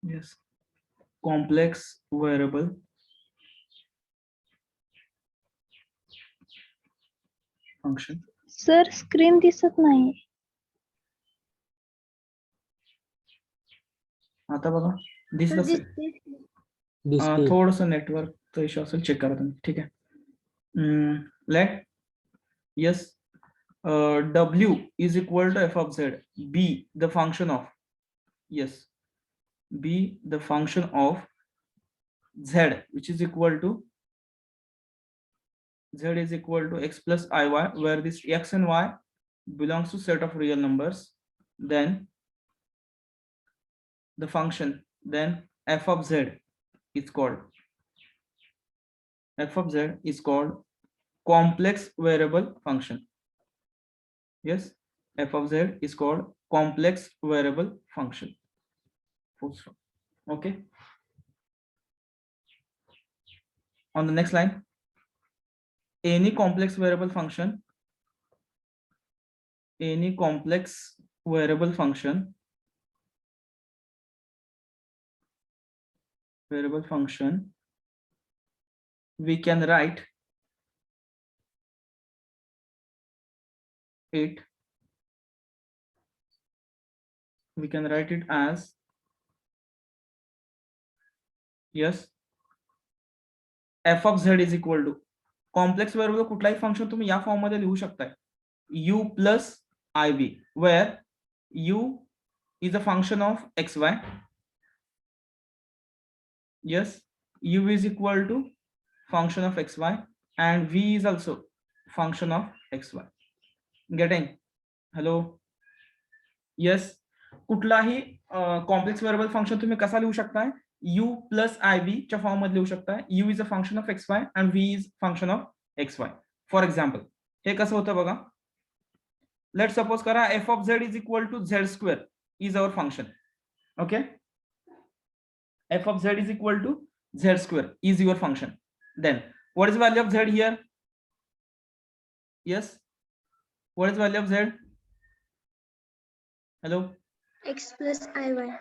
Yes, complex variable function. Sir screen दिसत नाही. आता बघा दिसत असेल. दिसते. थोडस नेटवर्क इश्यू असेल, चेक करा तुम्ही. ठीक आहे. Let yes, w is equal to f of z, b the function of, yes, b the function of z, which is equal to z is equal to x plus iy, where this x and y belongs to set of real numbers. Then the function, then f of z is called complex variable function. Yes, f of z is called complex variable function. Full stop. Okay. On the next line, any complex variable function we can write it as, yes, f of z is equal to complex variable कुठलाही function तुम्ही या form मध्ये लिहू शकताय, u plus iv, where u is a function of xy. Yes, u is equal to function of xy and v is also function of xy. Getting? Hello? Yes, कुठलाही complex variable function तुम्ही कसा लिहू शकताय, u plus iv च्या form मध्ये लिहू शकताय. u is a function of xy and v is function of xy. For example हे कसं होतं बघा, लेट सपोज करा f of z is equal to z square is our function. Okay, f of z is equal to z square is your function. Then what is the value of z here? Yes, what is the value of z? Hello? X plus iy.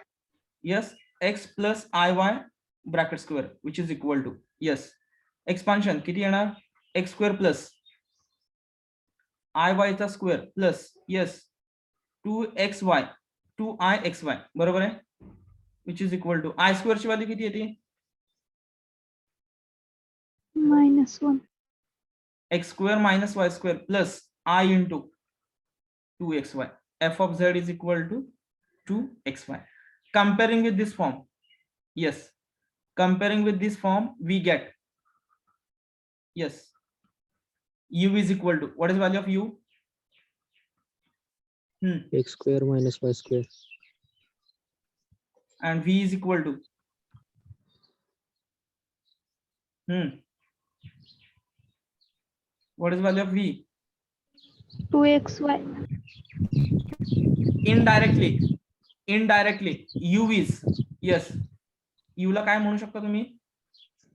Yes, x plus iy bracket square, which is equal to, yes, expansion किती येणार, x square plus iy चा square plus, yes, 2xy 2ixy बरोबर आहे, which is equal to I square ची value किती येते, -1. x square minus y square plus I into 2xy. f of z is equal to 2xy. Comparing with this form, yes, comparing with this form we get, yes, u is equal to, what is the value of u? x square minus y square. And v is equal to, what is the value of v? 2xy. indirectly u is, yes, u ला काय म्हणू शकता तुम्ही,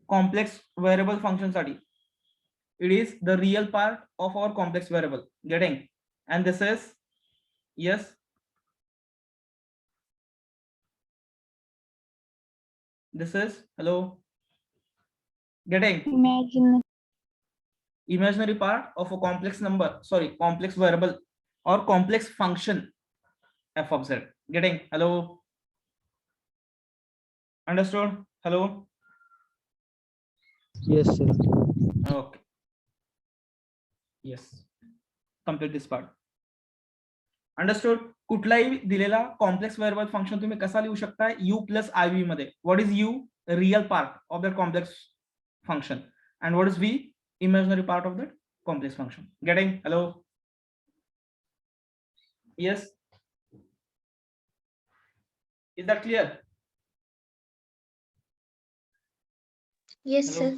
complex variable function साठी it is the real part of our complex variable. Getting? And this is, yes, this is, hello, getting? Imaginary part of a complex number, sorry, complex variable or complex function f of z. Getting? Hello? Understood? Hello? Yes sir. Okay, yes, complete this part. Understood. कुठलाही दिलेला complex variable function तुम्ही कसा लिहू शकता, u plus I V मध्ये. What is u? Real part of that complex function. And what is v? Imaginary part of that complex function. Getting? Hello? Yes, is that clear? Yes, sir.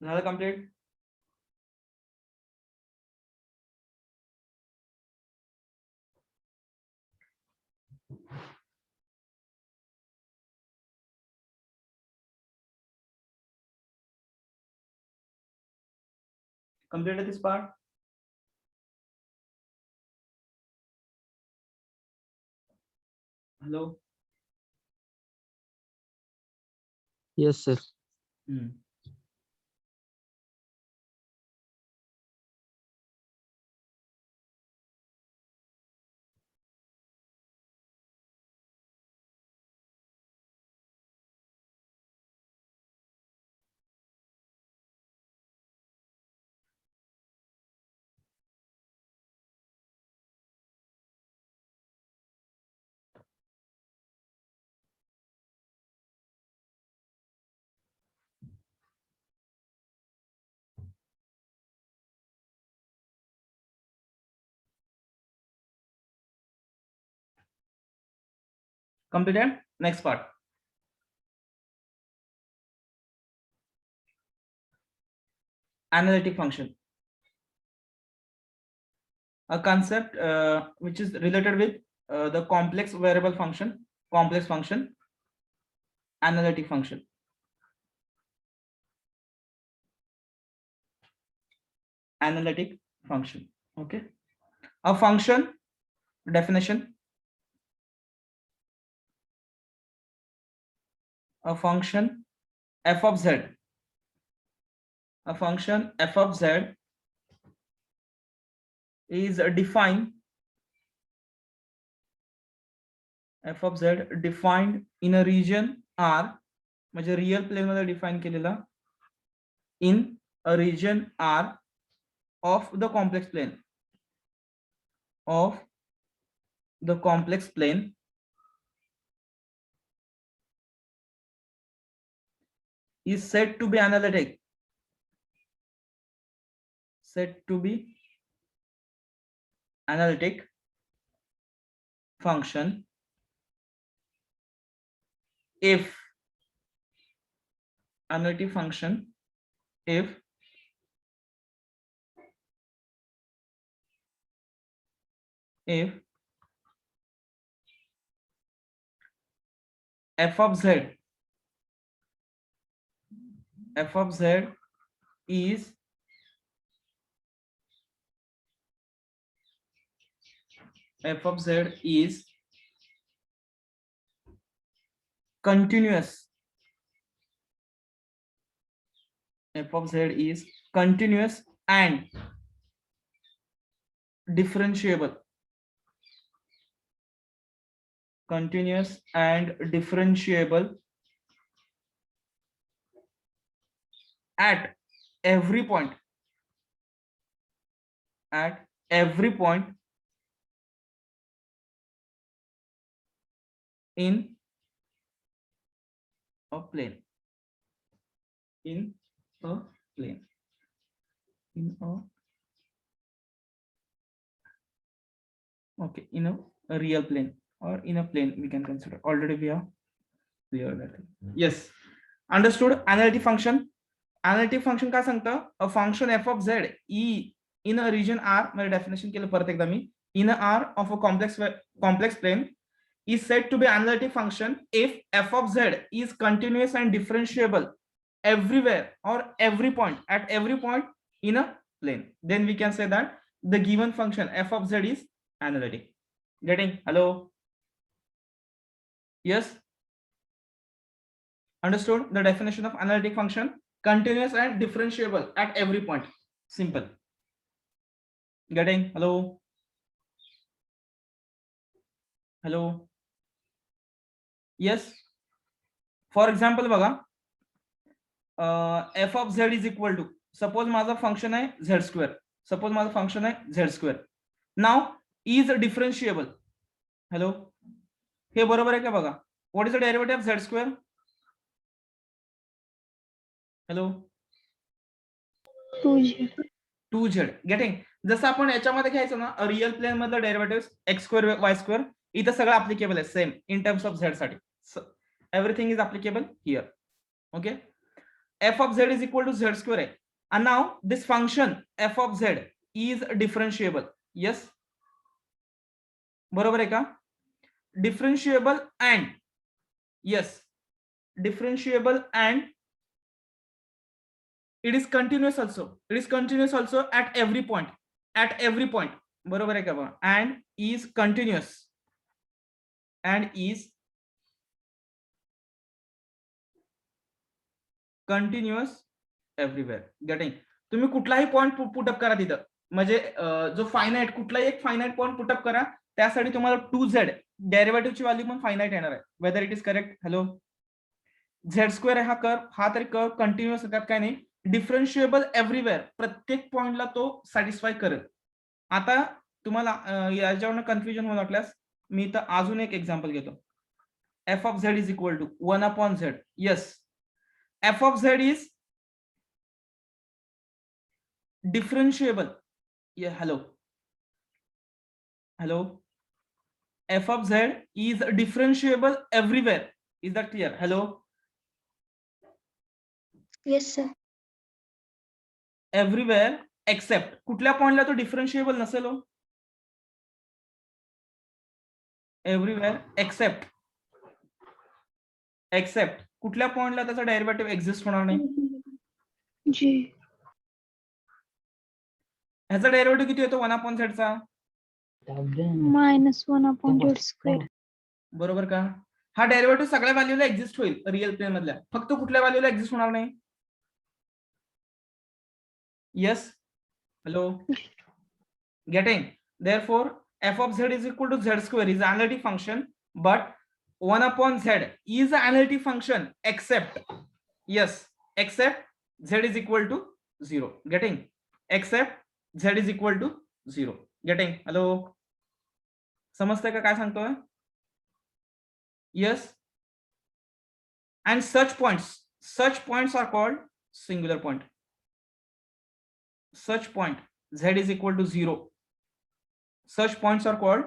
झालं complete? Completed this part? Hello? Yes, sir. Completed? Next part. Analytic function. A concept which is related with the complex variable function, complex function, analytic function. Analytic function. Okay. A function definition. A function f of z. A function f of z is defined. F of z defined in a region R, म्हणजे real plane मध्ये define केलेला in a region R of the complex plane, of the complex plane is said to be analytic, said to be analytic function if analytic function if f of z is continuous. F of z is continuous and differentiable. Continuous and differentiable at every point. At every point in a plane. In a plane. In a okay, in a real plane or in a plane we can consider. Already we are clear that. Yes, understood. Analytic function. Analytic function काय सांगतं? A function f of z e in a region R, म्हणजे definition केलं परत एकदा मी, in a R of a complex plane is said to be analytic function if f of z is continuous and differentiable everywhere or every point, at every point in a plane. Then we can say that the given function f of z is analytic. Getting? Hello? Yes? Understood the definition of analytic function? Continuous and differentiable at every point. Simple. Getting? Hello? Hello? Yes? For example, बघा, f of z is equal to, suppose माझा function आहे z square. Suppose माझा function आहे z square. Now is differentiable. Hello? हे बरोबर आहे का बघा? What is the derivative of z square? Hello? 2z. Getting? जसं आपण याच्यामध्ये घ्यायचो ना रिअल प्लेन मधलं derivative x square y square, इथं सगळं ऍप्लिकेबल आहे same in terms of z साठी. Everything is applicable here. Okay. f of z is equal to z square आहे. And now this function f of z is differentiable. Yes, बरोबर आहे का? Differentiable and yes, differentiable and it is continuous also. It is continuous also at every point. At every point. बरोबर आहे का बघा? And is continuous. And is continuous everywhere. Getting? तुम्ही कुठलाही point put up करा तिथं, म्हणजे जो फायनाइट कुठलाही एक फायनाइट पॉइंट पुटअप करा, त्यासाठी तुम्हाला 2z डेरिव्हेटिव्हची व्हॅल्यू पण फायनाइट येणार आहे. Whether it is correct. Hello, Z square आहे हा कर्व, हा तरी कर्व कंटिन्युअस आहे, त्यात काय नाही. डिफरन्शिएबल एव्हरीवेअर, प्रत्येक पॉइंटला तो सॅटिस्फाय करेल. आता तुम्हाला याच्यावरनं कन्फ्युजन होऊ वाटल्यास मी इथं अजून एक एक्झाम्पल घेतो. F of Z is equal to 1/z. Yes, f of z is differentiable. Yeah, hello, f of z is differentiable everywhere. Is that clear? Hello, Yes, sir. everywhere except कुठल्या पॉइंटला तो डिफरन्शिएबल नसेल हो. everywhere except कुठल्या पॉइंटला त्याचा derivative exist होणार नाही. जी. ह्याचा डेरिव्हेटिव्ह किती येतो 1/z चा? -1/z². बरोबर का? हा डेरिव्हेटिव्ह सगळ्या व्हॅल्यूला एक्झिस्ट होईल रिअल प्लेन मधल्या, फक्त कुठल्या व्हॅल्यूला एक्झिस्ट होणार नाही. Yes, hello, getting? Therefore f of z is equal to z square is analytic function, but 1/z is an analytic function except, yes, except z is equal to 0. Getting? Except z is equal to 0. Getting? Hello, समजतंय का काय सांगतोय? Yes, and such points are called singular point. Such point z is equal to 0. Such points are called,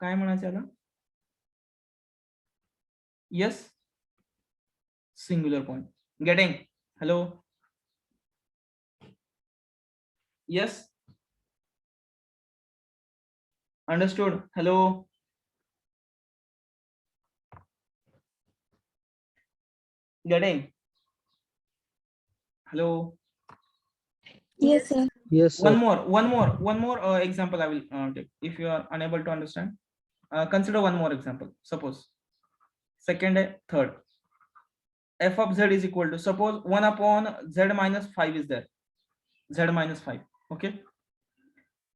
काय म्हणायचं याला? Yes, singular point. Getting? Hello, yes, understood? Hello, getting? Hello, Yes, sir. Yes, sir. one more example I will take. If you are unable to understand, consider one more example. Suppose second, third, f of z is equal to, suppose 1/z-5 is there. Z-5. Okay,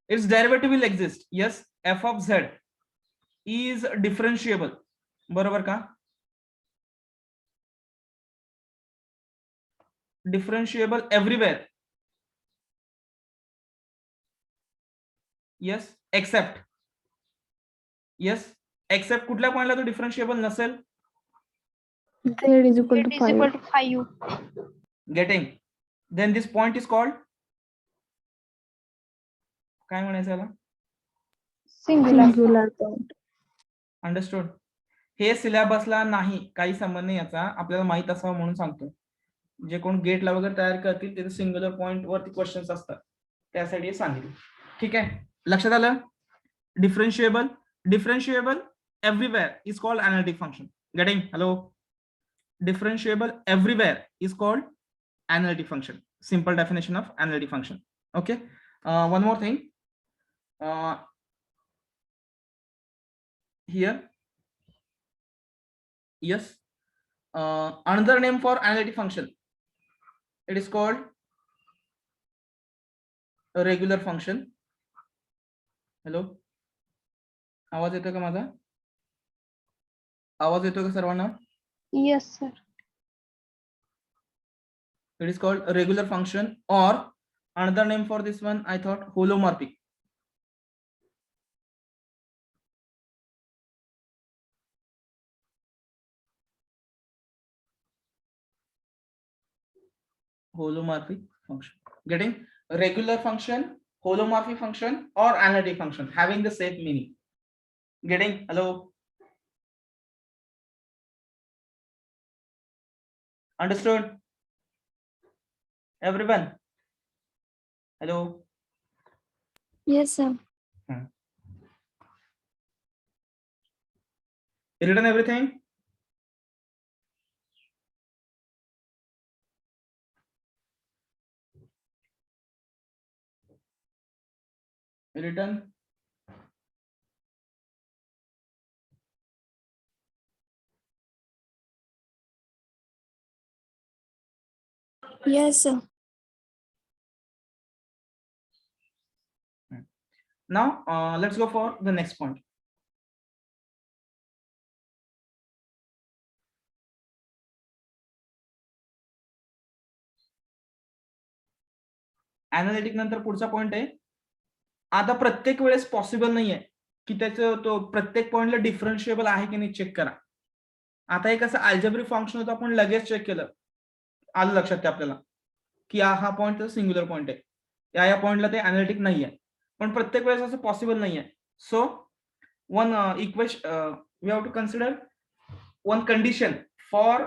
its derivative will exist. Yes, f of z is differentiable. बरोबर का? Differentiable everywhere. Yes, except. Yes, except कुठल्या पॉइंटला तो डिफरन्शिएबल नसेल. Z is equal to 5. Getting? Then this point is called, काय म्हणायचं याला? Singular point. Understood? हे सिलेबसला नाही, काही संबंध नाही याचा, आपल्याला माहित असावं म्हणून सांगतो. जे कोण गेटला वगैरे तयार करतील तिथे सिंग्युलर पॉइंट वरती क्वेश्चन्स असतात, त्यासाठी हे सांगितलं. ठीक आहे, लक्षात आलं? Differentiable everywhere is called analytic function. Getting? Hello, differentiable everywhere is called analytic function. Simple definition of analytic function. Okay, one more thing here. Yes, another name for analytic function, it is called a regular function. Hello, आवाज येतोय का माझा? आवाज येतोय का सर्वांना? Yes, sir. It is called a regular function, or another name for this one I thought holomorphic. Holomorphic function. Getting? A regular function, holomorphic function, or analytic function having the same meaning. Getting? Hello, understood? everyone? Hello. Yes, sir. Written everything? Written? Yes, sir. Now let's go for the next point. Analytic नंतर पुढचा point आहे. आता प्रत्येक वेळेस possible नाहीये की त्याचं तो प्रत्येक पॉइंटला डिफरन्शिएबल आहे की नाही चेक करा. आता एक असं अल्जेब्रिक फंक्शन होतं, आपण लगेच चेक केलं, आलं लक्षात ते आपल्याला की हा पॉइंट सिंग्युलर पॉइंट आहे, या पॉइंटला ते अनालिटिक नाहीये. पण प्रत्येक वेळेस असं पॉसिबल नाहीये. So one equation we have to consider one condition for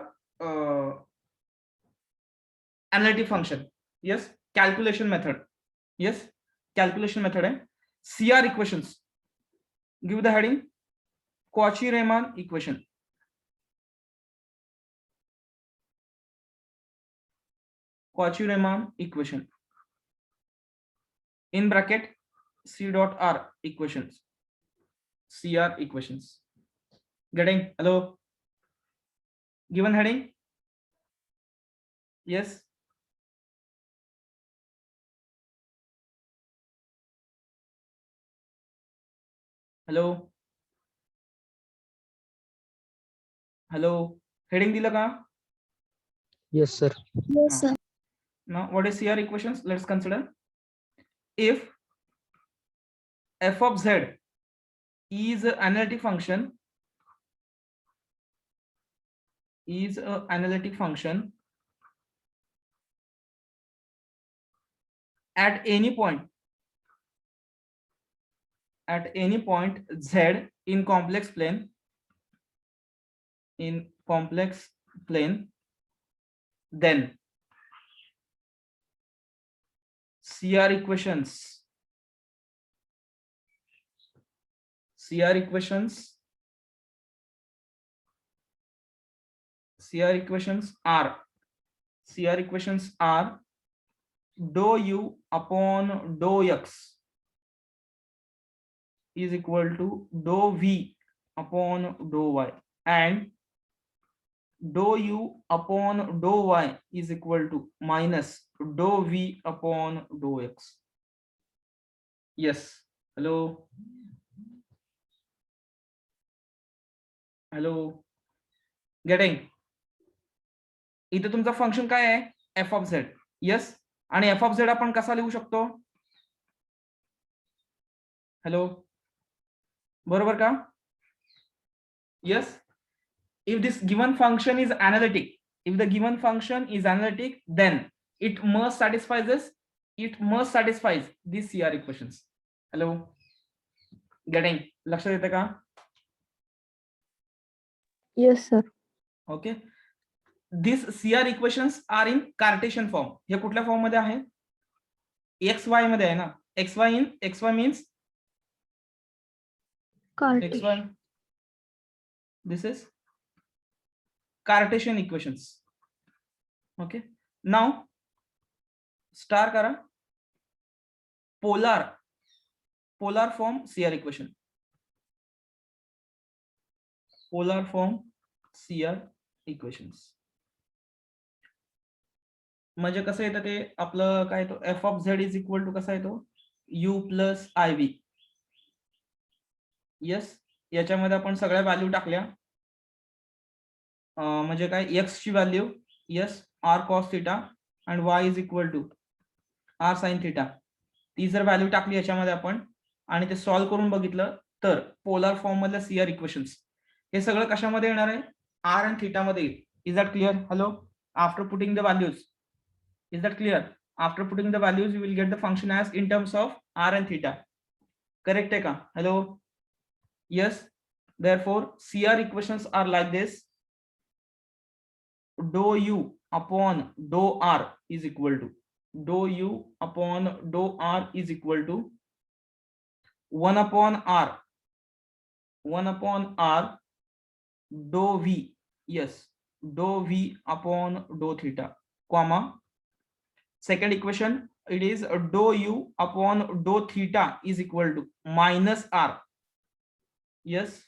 analytic function. Yes, calculation method. Yes, calculation method है. CR equations. Give the heading. Cauchy-Riemann equation. Cauchy-Riemann equation. In bracket C dot R equations. CR equations. Getting? Hello. Given heading. Yes. Hello. Hello. Heading दिलं का? Yes, sir. Yes, sir. Now what is CR equations? Let's consider. If f of z is an analytic function, at any point z in complex plane, then CR equations are dou u upon dou x is equal to dou v upon dou y, and dou u upon dou y is equal to minus dou v upon dou x. Yes. Hello. Getting? इथे तुमचा function काय आहे? F of Z. Yes. आणि F of Z आपण कसा लिहू शकतो? Hello, बरोबर का? Yes. If this given function is analytic, then it must satisfies these CR equations. Hello. Getting? लक्षात येते का? Yes, sir. Okay. These CR equations are in Cartesian form. हे कुठल्या फॉर्म मध्ये आहे? XY मध्ये आहे ना. XY means Cartesian. XY. This is Cartesian equations. Okay. Now start करा. Polar form CR equation. Polar form CR equations म्हणजे कसं येतं ते आपलं काय तो f of Z is equal to कसा येतो? u प्लस आय व्ही. यस. याच्यामध्ये आपण सगळ्या व्हॅल्यू टाकल्या, म्हणजे काय एक्स ची value yes r cos theta आणि y is equal to r sine theta. ती जर व्हॅल्यू टाकली याच्यामध्ये आपण आणि ते सॉल्व्ह करून बघितलं तर पोलार फॉर्म मधल्या CR इक्वेशन्स हे सगळं कशामध्ये येणार आहे? आर अँड थिटा मध्ये येईल. Is that clear? Hello. After putting the values, is that clear? After putting the values you will get the function as in terms of r and theta. Correct hai ka? Hello. Yes. Therefore CR equations are like this. Dou u upon dou r is equal to, dou u upon dou r is equal to 1 upon r, 1 upon r dou v, yes, dou v upon dou theta, comma, second equation, it is dou u upon dou theta is equal to minus r, yes,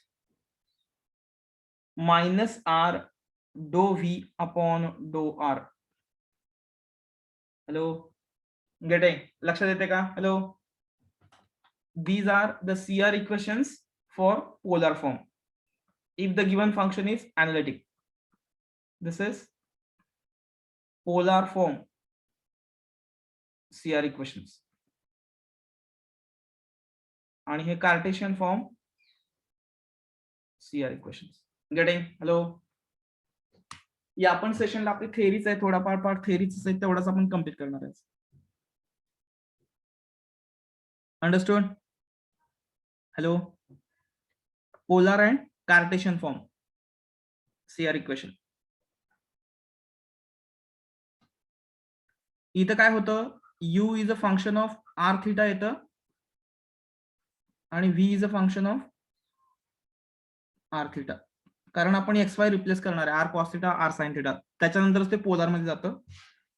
minus r dou v upon dou r. Hello, getting? लक्षात येते का? Hello, these are the CR equations for polar form if the given function is analytic. This is polar form CR equations. आणि हे Cartesian form CR equations. Getting? Hello, या आपण सेशनला आपली थेअरीच आहे, थोडाफार पार्ट थेअरीच आहे, तेवढाच आपण कम्प्लीट करणार आहे. Understood? Hello, polar and Cartesian form CR equation. इथं काय होतं, u is a function of r theta येतं आणि v is a function of r theta, कारण आपण xy रिप्लेस करणार आहे, r cos theta r sin theta, त्याच्यानंतरच ते पोलार मध्ये जातं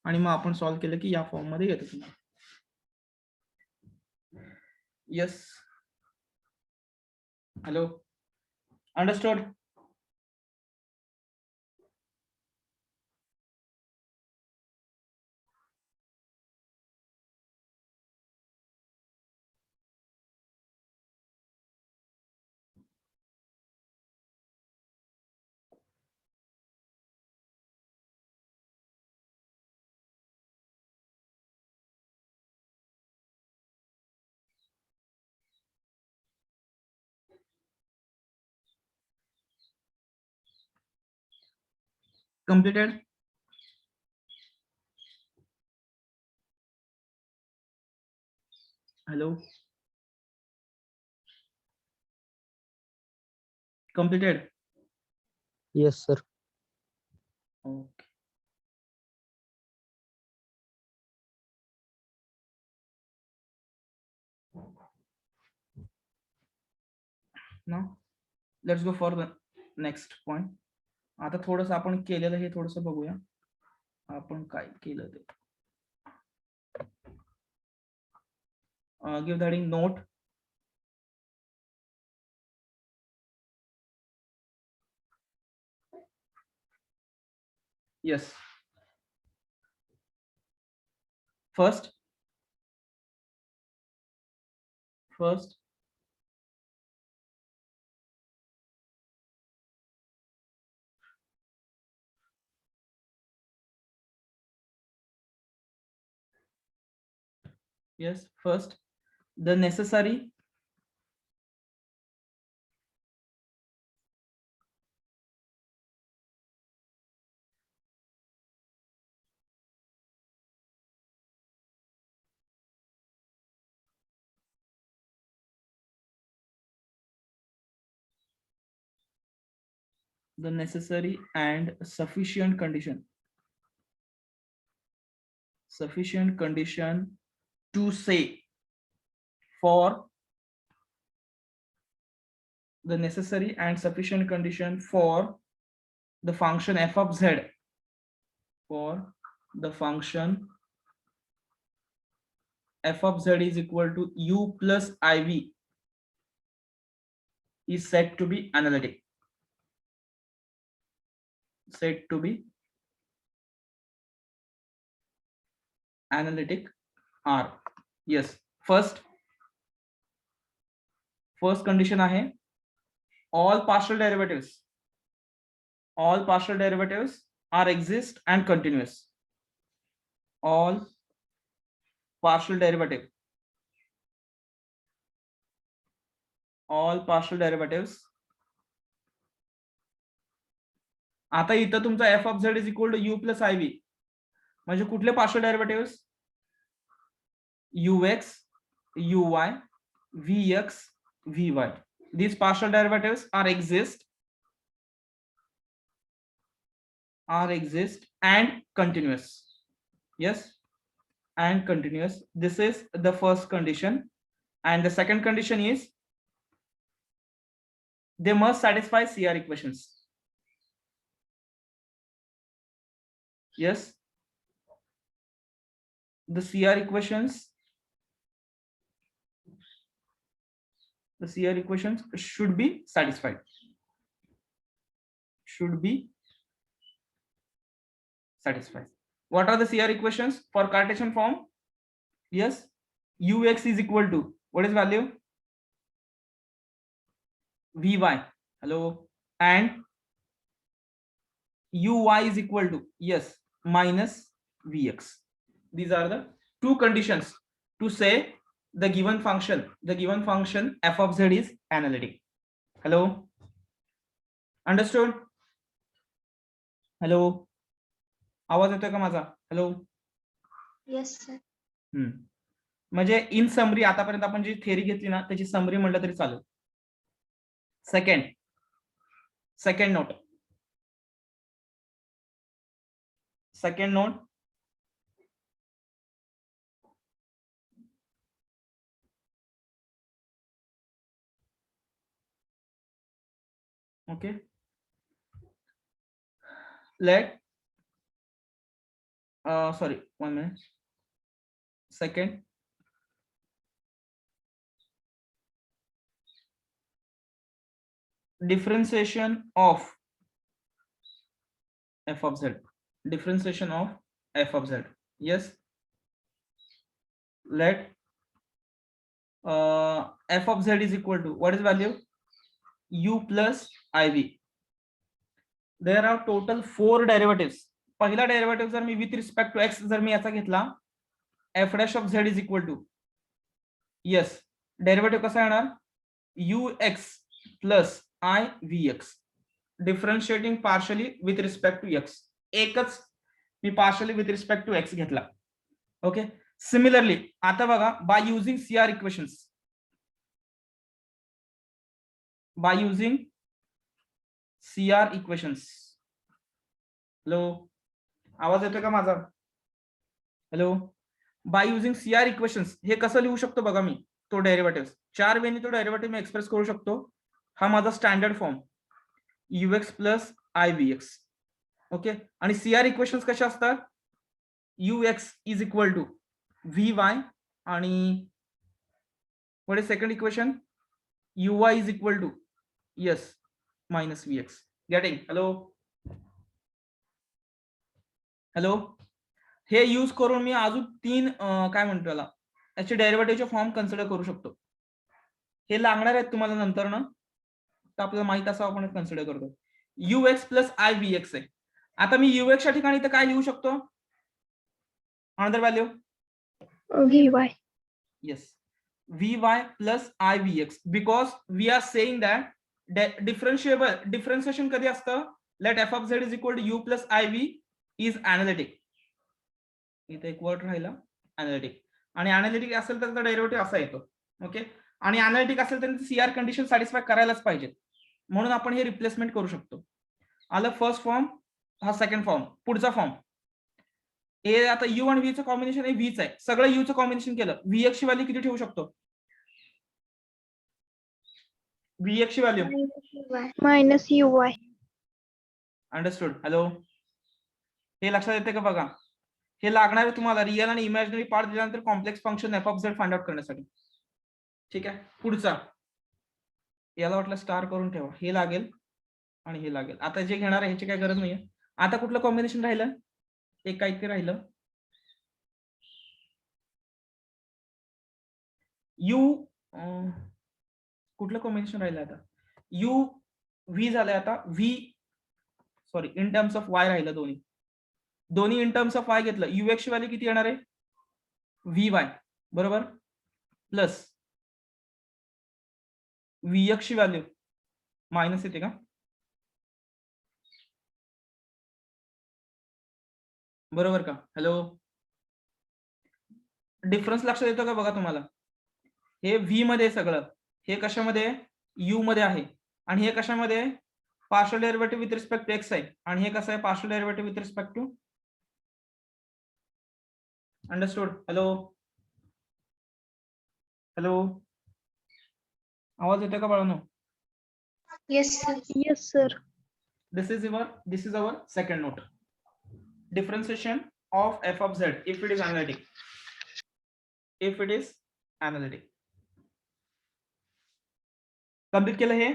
आणि मग आपण सॉल्व्ह केलं की या फॉर्म मध्ये येतं तुम्हाला. Yes, hello, understood? Completed? Hello, completed? Yes, sir. Okay. Now let's go for the next point. आता थोडंसं आपण केलेलं हे थोडंसं बघूया आपण काय केलं ते. Give the heading note. Yes. First, yes, first the necessary and sufficient condition to say for the necessary and sufficient condition for the function f of z, for the function f of z is equal to u plus iv is said to be analytic. Said to be analytic R. Yes, first condition आहे, all partial derivatives are exist and continuous. All partial derivatives आता इथं तुमचा f of z is equal to u plus iv, म्हणजे कुठले partial डेरिव्हेटिव्ह्स, ux, uy, vx, vy. These partial derivatives are exist and continuous. Yes, and continuous. This is the first condition, and the second condition is they must satisfy CR equations. Yes, the CR equations should be satisfied. What are the CR equations for Cartesian form? Yes, ux is equal to, what is value? Vy. Hello. And uy is equal to, yes, minus vx. These are the two conditions to say the given function f of z is analytic. Hello, understood? Hello, आवाज येतोय का माझा? Hello. Yes, sir. म्हणजे इन summary आतापर्यंत आपण जी theory घेतली ना त्याची समरी म्हटलं तरी चालेल. Second note okay, let sorry, 1 minute. Second, differentiation of f of z. Yes, let f of z is equal to, what is value? u plus iv. There are total 4 derivatives. पहिला derivative जर मी with respect to x जर मी याचा घेतला, f dash of z is equal to, yes, derivative कसा येणार? ux plus I vx, differentiating partially with respect to x. एकच मी partially with respect to x घेतला. ओके, सिमिलरली आता बघा, by using CR equations, hello, आवाज येतोय का माझा? Hello. By using CR equations हे कसं लिहू शकतो बघा मी, तो डेरिव्हेटिव्ह 4 वेनी तो डेरिव्हेटिव्ह मी एक्सप्रेस करू शकतो. हा माझा standard form ux plus ivx. Okay, आणि CR इक्वेशन्स कशा असतात? ux is equal to vy आणि what is second equation? uy is equal to, yes, minus vx. Getting? Hello. हे यूज करून मी अजून 3 काय म्हणतो त्याला, याचे डेरिव्हेटिव्हचे फॉर्म कन्सिडर करू शकतो. हे लागणार आहेत तुम्हाला नंतर ना, तर आपल्याला माहित असावं आपण कन्सिडर करतो. ux प्लस आय vx आहे. आता मी ux च्या ठिकाणी इथे काय लिहू शकतो? Another value Vy. yes, vy plus I vx, because we are saying that differentiation कधी असतं? Let f of z is equal to u plus iv is analytic. इथे एक वर्ड राहिला, analytic. आणि analytic असेल तर त्याचा डेरिव्हेटिव्ह असा येतो. ओके, आणि analytic असेल तर CR कंडिशन सॅटिस्फाय करायलाच पाहिजे, म्हणून आपण हे रिप्लेसमेंट करू शकतो. आलं फर्स्ट फॉर्म, हा सेकंड फॉर्म. पुढचा फॉर्म हे आता u आणि v चं कॉम्बिनेशन आहे, v च आहे. सगळं u चं कॉम्बिनेशन केलं, vx ची व्हॅल्यू किती ठेवू शकतो? vx ची value Minus uy. Understood? Hello, हे लक्षात येते का बघा? हे लागणार आहे तुम्हाला रिअल आणि इमॅजिनरी पार्ट दिल्यानंतर complex function F of Z find out करण्यासाठी. ठीक आहे, पुढचा याला वाटलं स्टार करून ठेवा, हे लागेल आणि हे लागेल. आता जे घेणार आहे ह्याची काय गरज नाहीये. आता कुठलं कॉम्बिनेशन राहिलं? एक काहीतरी राहिलं, यू कुठलं कॉम्बिनेशन राहिलं? आता यू व्ही झालंय. आता v sorry in terms of y राहिलं. दोन्ही इन टर्म्स ऑफ वाय घेतलं. यूएक्स ची व्हॅल्यू किती येणार आहे? व्ही वाय बरोबर, प्लस व्हीएक्स ची व्हॅल्यू मायनस येते का? बरोबर का? हॅलो, डिफरन्स लक्षात येतो का बघा तुम्हाला? हे व्ही मध्ये सगळं, हे कशामध्ये? यू मध्ये आहे. आणि हे कशामध्ये? Partial derivative with respect to X आहे. आणि हे कसं आहे? Partial derivative with respect to understood? Hello hello, आवाज येतोय का बाळांनो? Yes, sir. Yes, sir. This is our second note. Differentiation of f of z if it is analytic. If it is analytic. Complete केलं हे?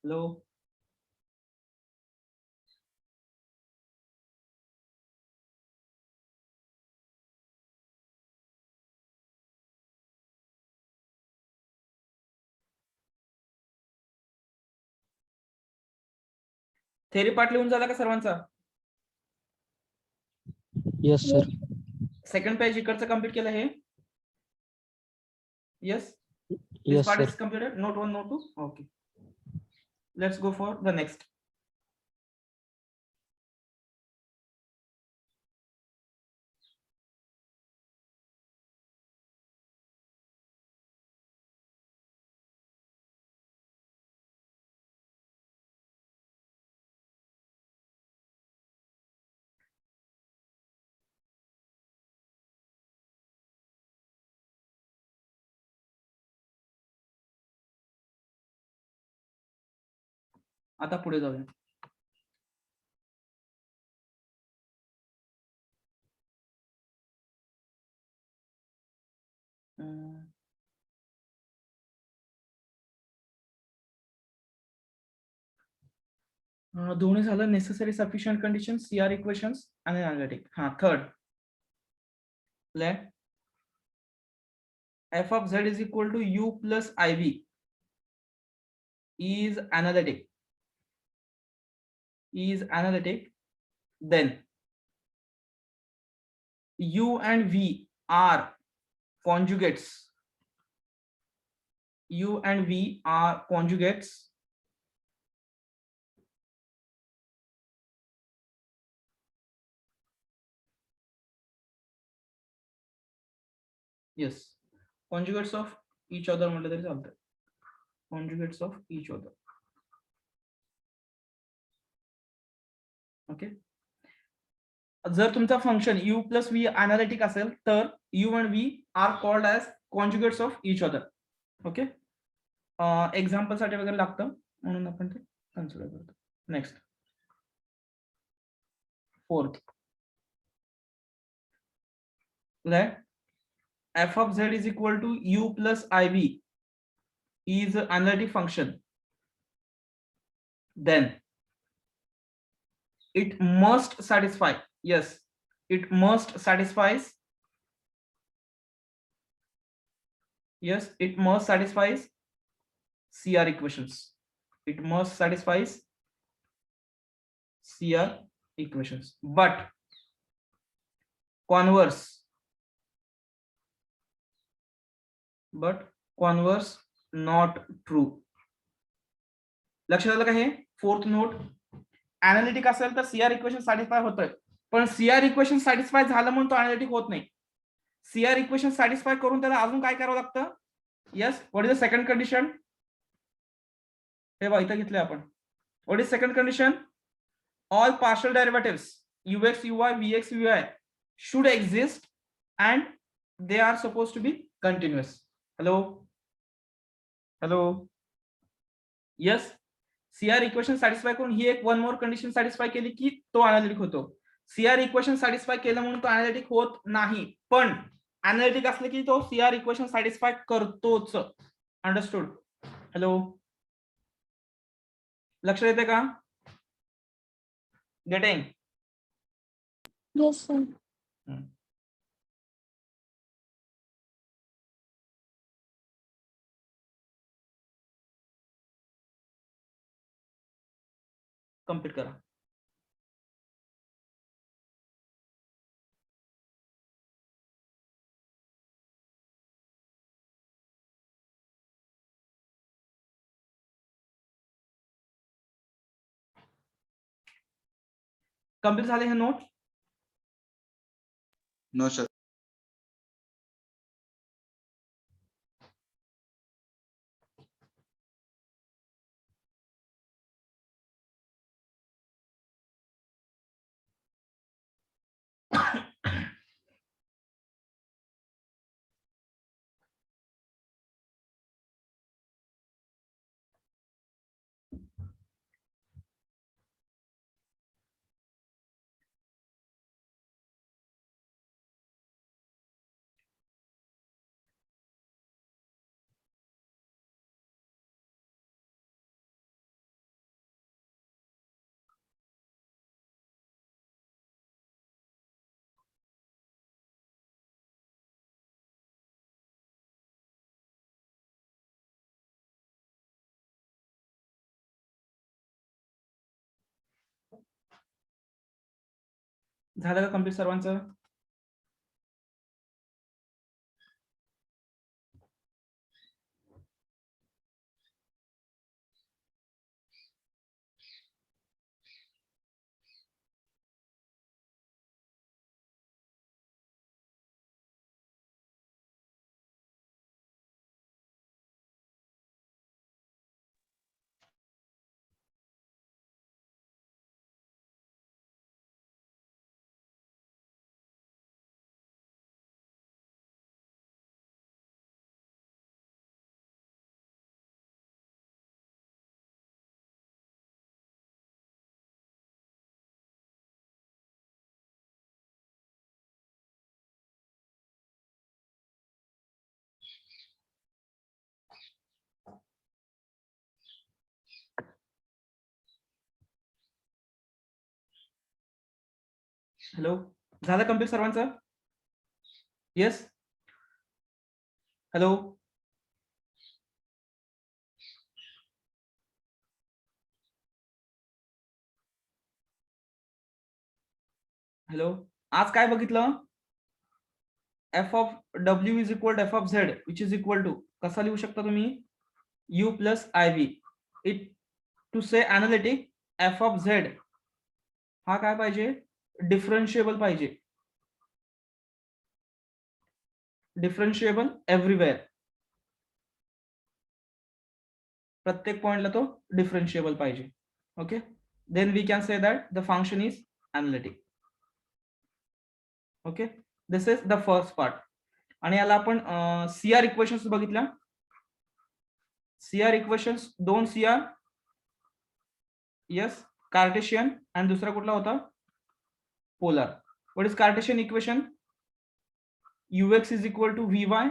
Hello, theory part लिहून झाला का सर्वांचा? Yes, sir. Second page इकडचं कंप्लीट केलं हे? Yes, this Yes, part sir. is completed. Note 1, note 2. Okay, let's go for the next. आता पुढे जाऊया. दोन्ही झालं. Necessary sufficient condition, CR equations आणि एनालिटिक. हा, third, let f of z is equal to u plus iv is analytic, then u and v are conjugates. U and v are conjugates. Yes, conjugates of each other म्हटलं तरी चालतं. Conjugates of each other. Okay. जर तुमचा function u plus v analytic असेल तर u and v are called as conjugates of each other. Okay, example साठी वगैरे लागतं म्हणून आपण ते कन्सिडर करतो. Next, fourth, let f of z is equal to u plus iv is an analytic function, then it must satisfy, yes, it must satisfies, yes, it must satisfies CR equations. It must satisfies CR equations, but converse not true. लक्षात आलं का हे? Fourth note, analytic असेल तर CR equation satisfy होतोय, पण CR equation satisfy झालं म्हणून तो एनालिटिक होत नाही. CR इक्वेशन सॅटिस्फाय करून त्याला अजून काय करावं लागतं? Yes, what is the second condition? हे बघा इथं घेतलंय आपण. What is second condition? All partial derivatives ux uy vx vy should exist and they are supposed to be continuous. hello hello, yes, CR equation satisfy करून ही एक one more condition satisfy केली की तो एनालिटिक होतो. CR equation satisfy केलं म्हणून तो analytic होत नाही, पण एनालिटिक असले की तो CR इक्वेशन सॅटिस्फाय करतोच. अंडरस्टूड? हॅलो, लक्ष येते का? गेटिंग? Yes, sir. कम्प्लीट करा. कम्प्लीट झाले हे नोट? No sir. झालं का कम्प्लीट सर्वांचं? हॅलो, झालं कम्प्लीट सर्वांचं? येस. Hello, hello. आज काय बघितलं? F of W is equal to F of Z which is equal to, कसा लिहू शकता तुम्ही? U plus I V. It to say analytic F of Z हा काय पाहिजे? डिफरन्शिएबल पाहिजे. डिफरन्शिएबल एव्हरीवेअर, प्रत्येक पॉइंटला तो डिफरन्शिएबल पाहिजे. Okay, then we can say that the function is analytic. Okay, this is the first part. आणि याला आपण सीआर इक्वेशन्स बघितल्या. सीआर इक्वेशन्स, दोन सीआर. यस, कार्टेशियन आणि दुसरा कुठला होता? Polar. What is Cartesian equation? ux is equal to vy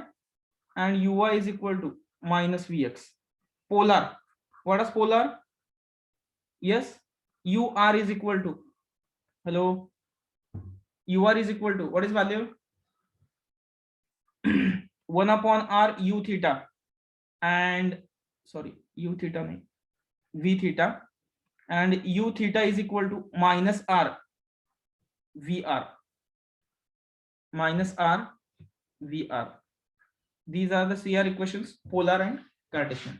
and uy is equal to minus vx. Polar, what is polar? Yes, ur is equal to, hello, ur is equal to, what is value? 1 upon r u theta and, sorry, u theta nahi, v theta, and u theta is equal to minus r vr, minus r vr. These are the CR equations, polar and Cartesian.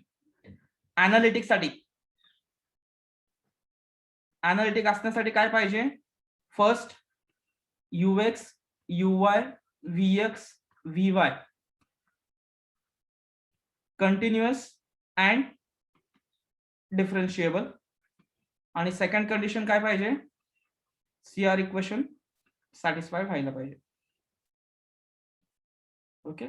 Analytic साठी, analytic असण्यासाठी काय पाहिजे? First ux uy vx vy continuous and differentiable. आणि second condition काय पाहिजे? CR equation satisfy व्हायला पाहिजे. Okay,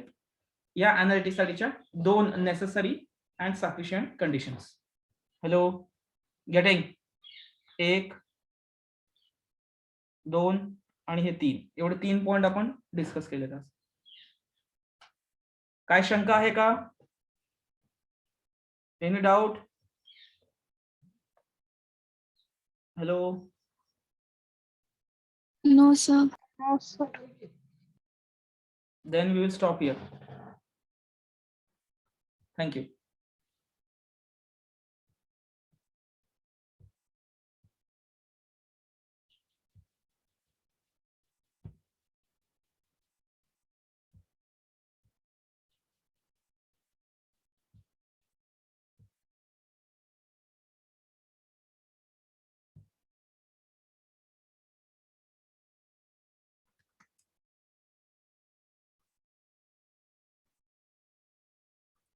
या एनालिटिक्स साठीच्या दोन necessary and sufficient conditions. Hello, getting? 1 2 आणि हे 3, एवढे 3 पॉइंट आपण डिस्कस केले. काय शंका आहे का? Any doubt? Hello, No, sir. No, sir. then we will stop here. Thank you.